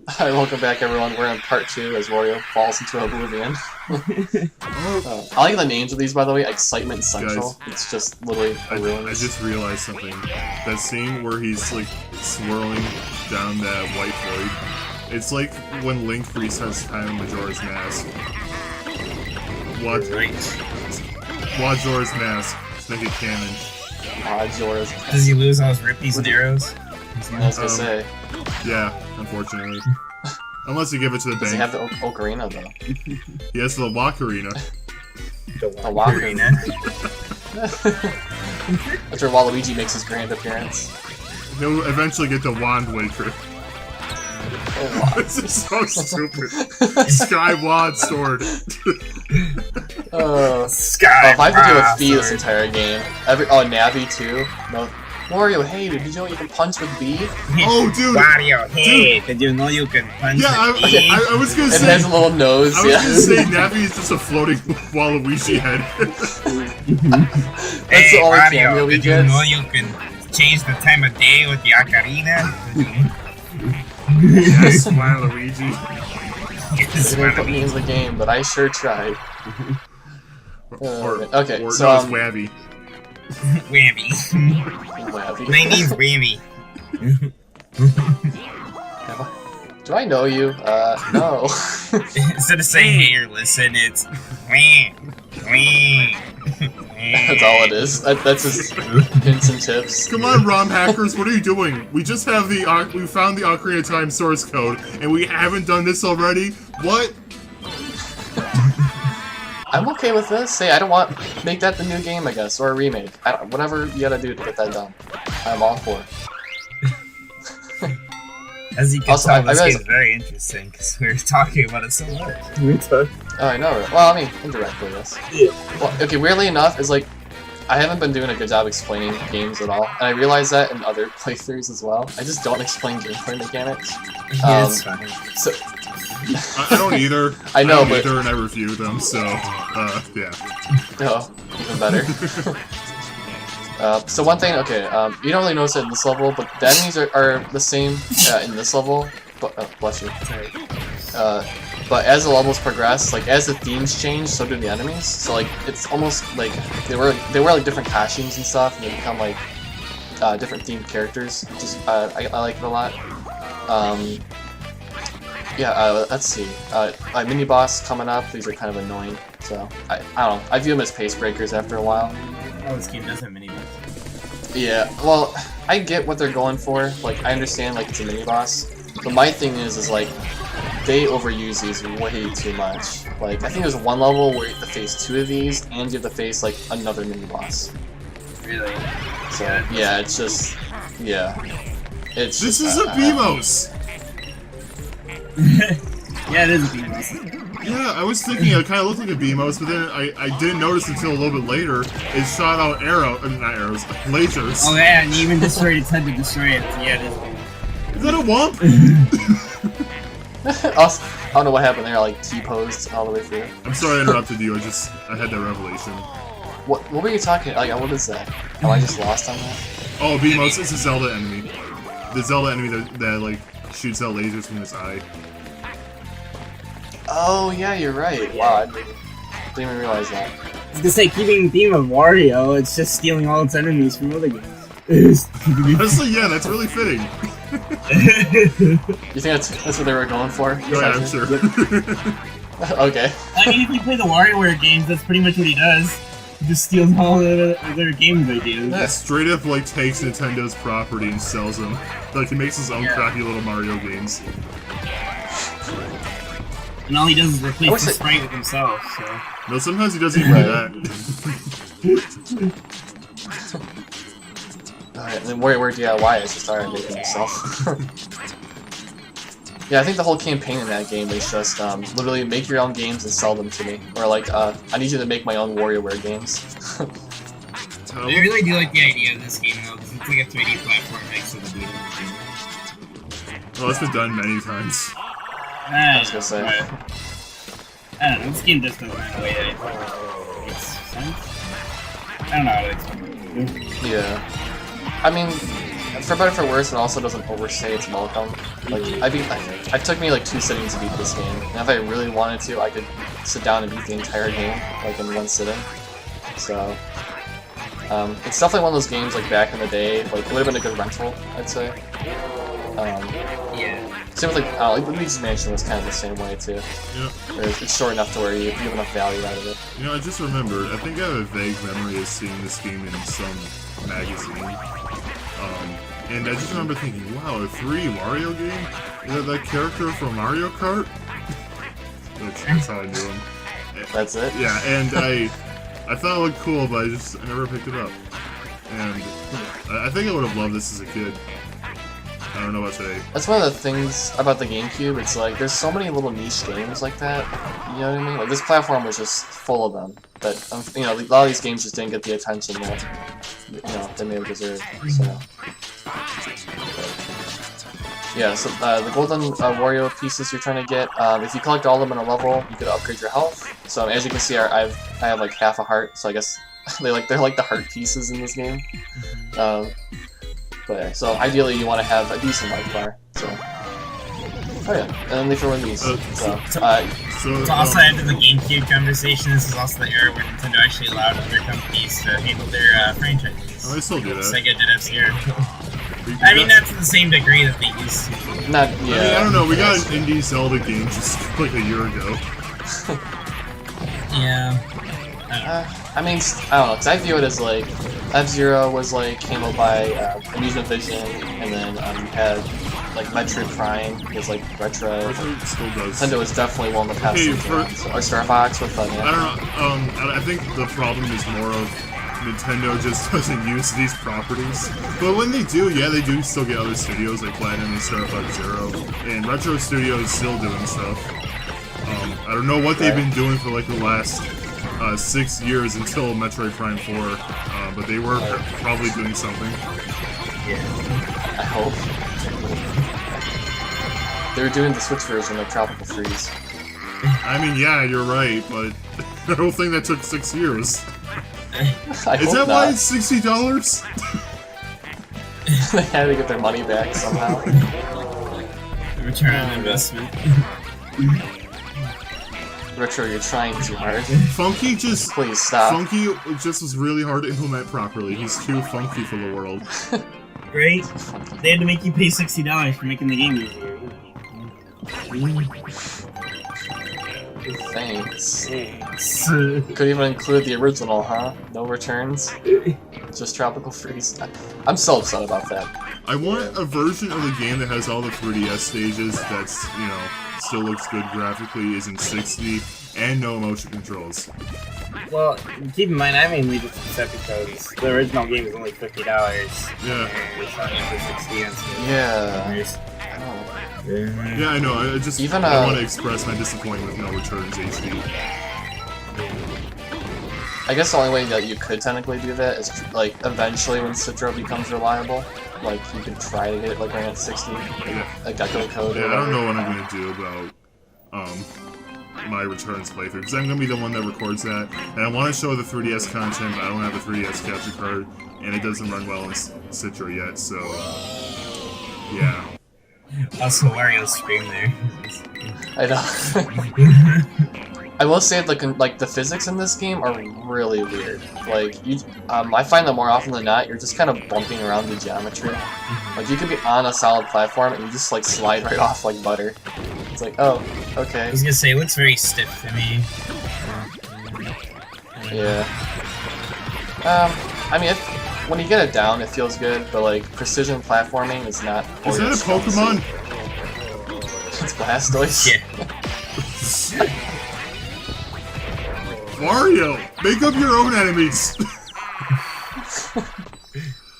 Hi, welcome back everyone. We're in part 2 as Wario falls into oblivion. I like the names of these, by the way. Excitement Central. Guys, it's just literally I just realized something. That scene where he's like swirling down that white void. It's like when Link resets time in Majora's Mask. Watch Majora's Mask. Let's make it canon. Majora's. Does he lose all his rippies and arrows? I was gonna say. Yeah, unfortunately. Unless you give it to the Does bank. he have the ocarina though? He has the Wakarina. The Wakarina. That's where Waluigi makes his grand appearance. He'll eventually get the Wand Waker. Oh, This is so stupid. Sky Wand Sword. Sky. if I have to do a Fee this entire game, Navi too. No. Wario, hey, did you know you can punch with B? Oh, dude! Wario, hey, did you know you can punch Yeah, with B? I was gonna It say. has a little nose, I was yeah. gonna say Navi is just a floating Waluigi head. That's Hey, the only Wario, cameo we did you get. know you can change the time of day with the ocarina? Yes, Waluigi. Yes, They didn't put me in Waluigi. the game, but I sure tried. Okay, or so no, it's Wabby. Whammy. Wabby. My name's Whammy. Do I know you? No. Instead of saying hey or listen, it's wham, wham. That's all it is. That's just hints and tips. Come on, ROM hackers, what are you doing? We just have we found the Ocarina of Time source code, and we haven't done this already? What? I'm okay with this. Hey, I don't want make that the new game, I guess, or a remake. Whatever you gotta do to get that done. I'm all for it. As you can Also, tell, I this realize- game's very interesting because we were talking about it so much. Oh, I know. Well, I mean, indirectly, yes. Yeah. Well, okay, weirdly enough, is like, I haven't been doing a good job explaining games at all, and I realize that in other playthroughs as well. I just don't explain gameplay mechanics. It's fine. So, I don't either. I know, don't but- either, and I review them, so, yeah. oh, even better. So one thing, okay, you don't really notice it in this level, but the enemies are the same in this level. But, bless you. Sorry. But as the levels progress, like as the themes change, so do the enemies. So like it's almost like they wear like different costumes and stuff, and they become like different themed characters. Just I like it a lot. Yeah, let's see. A mini boss coming up. These are kind of annoying. So I don't know. I view them as pace breakers after a while. Oh, this game does have mini boss. Yeah. Well, I get what they're going for. Like I understand like it's a mini boss. But my thing is like they overuse these way too much. Like I think there's one level where you have to face 2 of these, and you have to face like another mini boss. Really? So yeah, it's just it's. This just, is a BMOS! Yeah, it is a mini boss. Yeah, I was thinking it kind of looked like a BMOS, but then I didn't notice until a little bit later. It shot out not arrows, lasers. Oh yeah, and you even destroyed its head to destroy it. So yeah, it is. Is that a wump? I don't know what happened there. I like T-posed all the way through. I'm sorry I interrupted you. I had that revelation. What were you talking? Like what is that? Oh, I just lost on that. Oh, BMOS is a Zelda enemy. The Zelda enemy that like shoots out lasers from his eye. Oh yeah, you're right. Wow, I didn't even realize that. I was gonna say, keeping the theme of Wario, it's just stealing all its enemies from other games. Honestly, yeah, that's really fitting. You think that's what they were going for? Oh, yeah, I'm sure. Okay. I mean, if you play the WarioWare games, that's pretty much what he does. He just steals all the other games ideas. Yeah. Straight up, like, takes Nintendo's property and sells them. Like, he makes his own crappy little Mario games. And all he does is replace wish the it- sprite with himself, so... No, sometimes he doesn't even do that. Alright, then where DIY is just started making himself. Yeah, I think the whole campaign in that game is just literally make your own games and sell them to me. Or like, I need you to make my own WarioWare games. I really do like the idea of this game, though, because it's like a 3D platform next to the beat of Well, it's been done many times. I was gonna say. I don't know, this game just doesn't have a way that it makes sense. I don't know how to explain it. Yeah. I mean, for better or for worse, it also doesn't overstay its welcome. Like, it took me like 2 sittings to beat this game, and if I really wanted to, I could sit down and beat the entire game, like in 1 sitting. So, it's definitely one of those games, like back in the day, like it would have been a good rental, I'd say. Yeah. Same with like Luigi's Mansion was kind of the same way too. Yeah. Where it's short enough to where you have enough value out of it. You know, I just remembered. I think I have a vague memory of seeing this game in some magazine. And I just remember thinking, wow, a 3D Wario game? Is that that character from Mario Kart? That's how I knew him. That's it? Yeah, and I thought it looked cool, but I never picked it up. And I think I would have loved this as a kid. I don't know what to say. That's one of the things about the GameCube. It's like there's so many little niche games like that. You know what I mean? Like this platform was just full of them. But you know, a lot of these games just didn't get the attention that they may have deserved. So yeah. So the golden Wario pieces you're trying to get. If you collect all of them in a level, you could upgrade your health. So as you can see, I have like half a heart. So I guess they're like the heart pieces in this game. But yeah, so ideally you want to have a decent life bar. So, oh yeah, and then they throw in these. So also after the GameCube conversation, this is also the era where Nintendo actually allowed other companies to handle their franchises. Oh, they still do that. Sega did F-Zero. I mean, not to the same degree that they used to. Not, yeah. I mean, I don't know, we got an indie Zelda game just like a year ago. Yeah. I mean, I don't know, because I view it as like, F-Zero was like handled by Amusement Vision, and then you had like Metroid Prime was like retro. Metroid still does. Nintendo was definitely one of the past or Star Fox with I don't know, I think the problem is more of Nintendo just doesn't use these properties. But when they do, yeah, they do still get other studios like Platinum and Star Fox Zero, and Retro Studio is still doing stuff. I don't know what they've been doing for like the last 6 years until Metroid Prime 4, but they were probably doing something. Yeah, I hope. They were doing the Switch version of Tropical Freeze. I mean, yeah, you're right, but I don't think that took 6 years. Is that why it's $60? They had to get their money back somehow. Return on investment. Retro, you're trying too hard. Funky just... Please stop. Funky just was really hard to implement properly. He's too funky for the world. Right? They had to make you pay $60 for making the game easier. Thanks. Could even include the original, huh? No returns? Just Tropical Freeze? I'm so upset about that. I want a version of the game that has all the 3DS stages that's, you know, still looks good graphically, is in 60, and no motion controls. Well, keep in mind, I mainly just accept because the original game is only $50. Yeah. And it's not for 60 and stuff. Yeah. Yeah, I know. I just I want to express my disappointment with no returns HD. I guess the only way that you could technically do that is like eventually when Citro becomes reliable, like you could try to get it like right at 60, like Gecko Code. Yeah, I don't know what I'm gonna do about my returns playthrough because I'm gonna be the one that records that, and I want to show the 3DS content, but I don't have a 3DS capture card, and it doesn't run well in Citro yet, so yeah. Also, Wario's scream there. I know. I will say like the physics in this game are really weird. Like I find that more often than not, you're just kind of bumping around the geometry. Like you could be on a solid platform and you just like slide right off like butter. It's like, oh, okay. I was gonna say it looks very stiff to me. Yeah. I mean, when you get it down, it feels good, but like precision platforming is not. Is that a Pokemon? It's Blastoise. Yeah. Wario, make up your own enemies.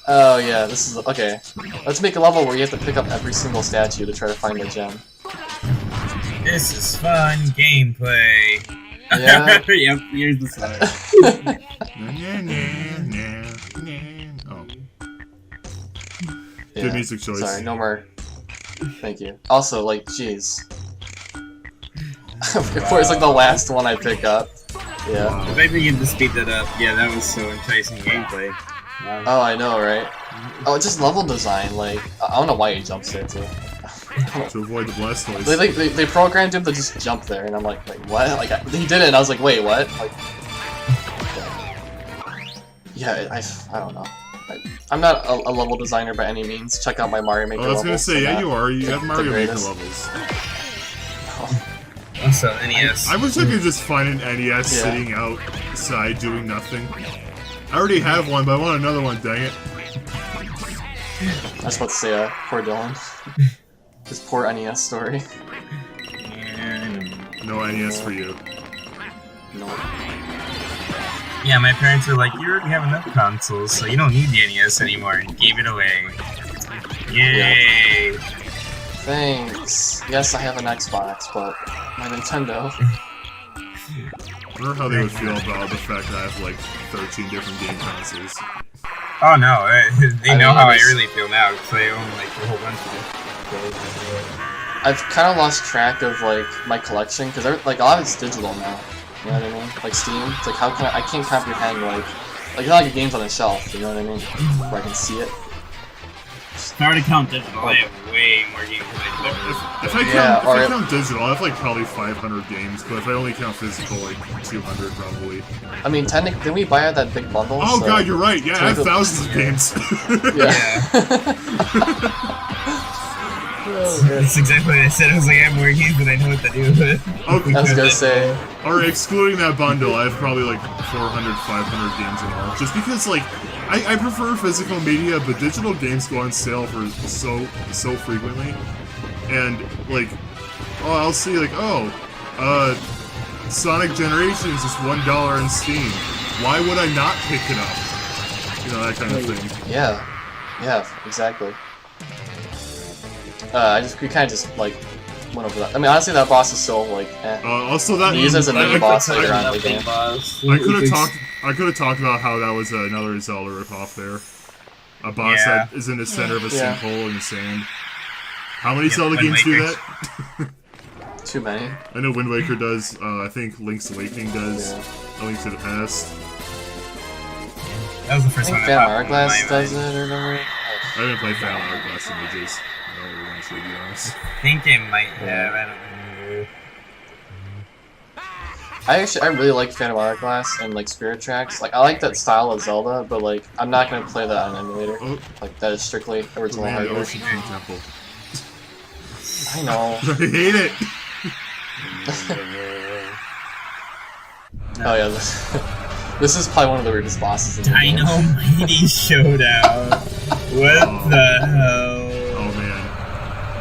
Oh yeah, this is okay. Let's make a level where you have to pick up every single statue to try to find the gem. This is fun gameplay. Yeah. Yep, here's the song. Oh. Yeah. Good music choice. Sorry, no more. Thank you. Also, like, jeez. Of course, like the last one I pick up. Yeah. If I begin to speed that up, yeah, that was so enticing gameplay. Nice. Oh, I know, right? Oh, just level design. Like, I don't know why he jumps there too. To avoid the Blastoise. They programmed him to just jump there, and I'm like, wait, what? Like, he did it, and I was like, wait, what? Like, yeah, I don't know. I'm not a level designer by any means. Check out my Mario Maker I was gonna levels. say, yeah, you are. You have Mario Maker greatest. levels. Also, NES. I wish I could just find an NES sitting outside doing nothing. I already have one, but I want another one, dang it. I was about to say, poor Dylan. His poor NES story. No NES for you. No. Yeah, my parents were like, you already have enough consoles, so you don't need the NES anymore, and gave it away. Yay! Thanks. Yes, I have an Xbox, but my Nintendo. I wonder how they would feel about the fact that I have like 13 different game consoles. Oh no, they know mean, how I really feel now, because I own like a whole bunch of it. I've kind of lost track of like my collection because like a lot of it's digital now. You know what I mean? Like Steam. It's like how can I can't comprehend like it's not like a game's on a shelf. You know what I mean? Where I can see it. If I were to count digital, I have way more games than I If I count digital, I have like probably 500 games, but if I only count physical, like 200 probably. I mean, technically, didn't we buy that big bundle? Oh so god, you're right. Yeah, I have thousands of games. That's exactly what I said. I was like, I have more games than I know what to do with. Okay. I was gonna say. Or excluding that bundle, I have probably like 400, 500 games in all. Just because, like, I prefer physical media, but digital games go on sale for so frequently. And, like, I'll see, like, Sonic Generations is $1 in Steam. Why would I not pick it up? You know, that kind of thing. Yeah, exactly. We kind of just, like, went over that. I mean, honestly, that boss is so, like, eh. Also, that He uses a mini boss later on in the game. I could have talked about how that was another Zelda ripoff there. A boss that is in the center of a sinkhole in the sand. How many Zelda games do that? Too many. I know Wind Waker does. I think Link's Awakening does. A Link to the Past. That was the first I one think I Phantom popped Hourglass in my does mind. it, or whatever. I haven't played Phantom Hourglass in ages. To be honest. I think I might have. I don't remember. I really like Phantom Hourglass and like Spirit Tracks. Like I like that style of Zelda, but like I'm not gonna play that on an emulator. Like that is strictly original Man, hardware. Ocean King Temple. I know. I hate it. Oh yeah, this is probably one of the weirdest bosses in the game. Dynamite Showdown. What the hell? Oh man.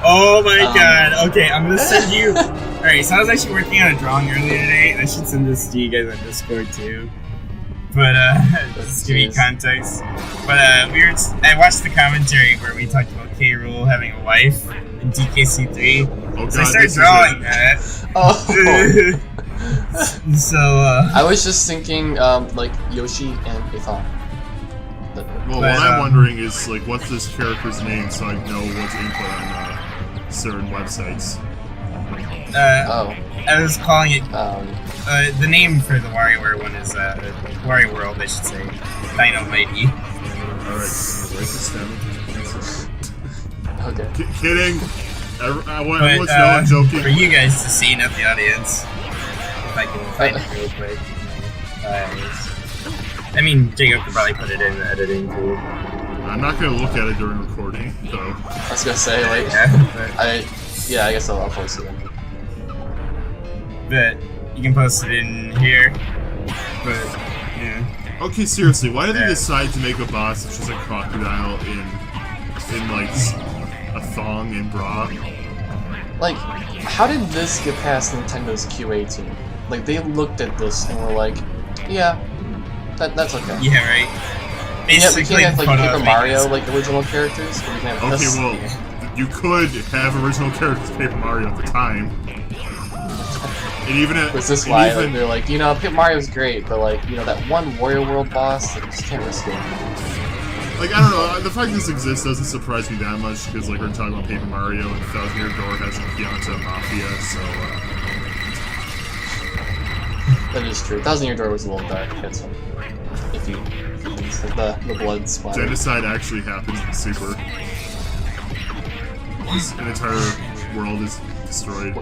Oh my god. Okay, I'm gonna send you. Alright, so I was actually working on a drawing earlier today, and I should send this to you guys on Discord too. But, just to give you context. But, I watched the commentary where we talked about K. Rool having a wife in DKC3. Oh god, so I started drawing that. Oh. So, I was just thinking, like Yoshi and Ifan. Well, what I'm wondering is, like, what's this character's name so I know what's input on certain websites. I was calling it, the name for the WarioWare one is, Wario World, I should say. Dynamite-y. Alright, write this down. Okay. Kidding! I want to know I'm joking. For you guys to see, not the audience. If I can find it real quick. I mean, Jacob could probably put it in the editing too. I'm not gonna look at it during recording, though. I was gonna say, like, I guess I'll post it in. But you can post it in here. But yeah. Okay, seriously, why did they decide to make a boss that's just a crocodile in like a thong and bra? Like, how did this get past Nintendo's QA team? Like, they looked at this and were like, yeah, that's okay. Yeah, right. We can't have, like, Paper Mario, like, original characters, but we can have this. Okay, well, you could have original characters Paper Mario at the time. And even at, was this why like, they're like, you know, Paper Mario's great, but like, you know, that one Wario World boss, like, you just can't risk it. Like, I don't know, the fact this exists doesn't surprise me that much, because, like, we're talking about Paper Mario, and Thousand Year Door has Gianta Mafia, so, That is true. Thousand Year Door was a little dark, had some iffy happens, like the blood splatter. Genocide actually happens in Super. An entire world is destroyed.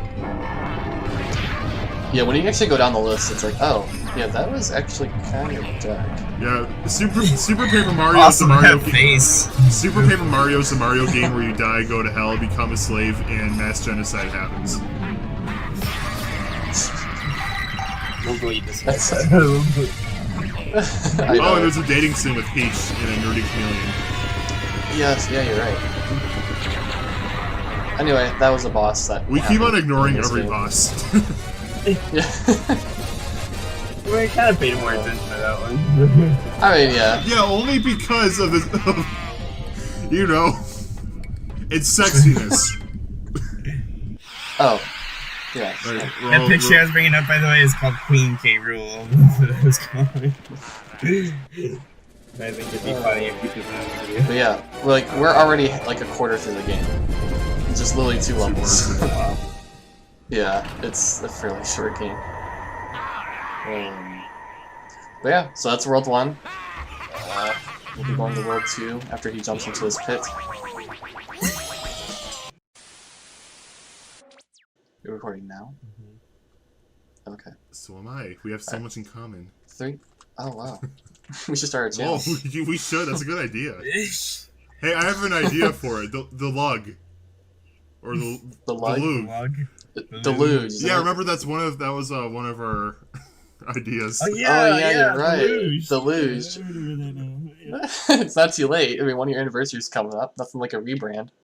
Yeah, when you actually go down the list, it's like, oh, yeah, that was actually kind of dark. Yeah, Super Paper Mario is the Awesome Mario face. Super Paper Mario is the Mario game where you die, go to hell, become a slave, and mass genocide happens. We'll go eat this. Oh, and there's a dating scene with Peach in a nerdy chameleon. Yes, yeah, you're right. Anyway, that was a boss that... We keep on ignoring in this every game. boss. Yeah. We kind of paid more attention to that one. I mean, yeah. Yeah, only because of its, you know, its sexiness. Oh. Yeah. Right, That picture I was bringing up, by the way, is called Queen K. Rool. That's what it was called. I think it'd be funny if you did that video. But yeah, we're already like a quarter through the game. It's just literally 2 levels. Yeah, it's a fairly short game. But yeah, so that's World 1. We'll be going to World 2 after he jumps into his pit. You're recording now? Okay. So am I. We have so much in common. 3? Oh, wow. We should start a channel. Oh, we should. That's a good idea. Hey, I have an idea for it. The lug. Or the lug? lug. Deluge. Yeah, remember that was one of our ideas. Oh yeah, you're right. Deluge. It's not too late. I mean, 1 year anniversary is coming up. Nothing like a rebrand.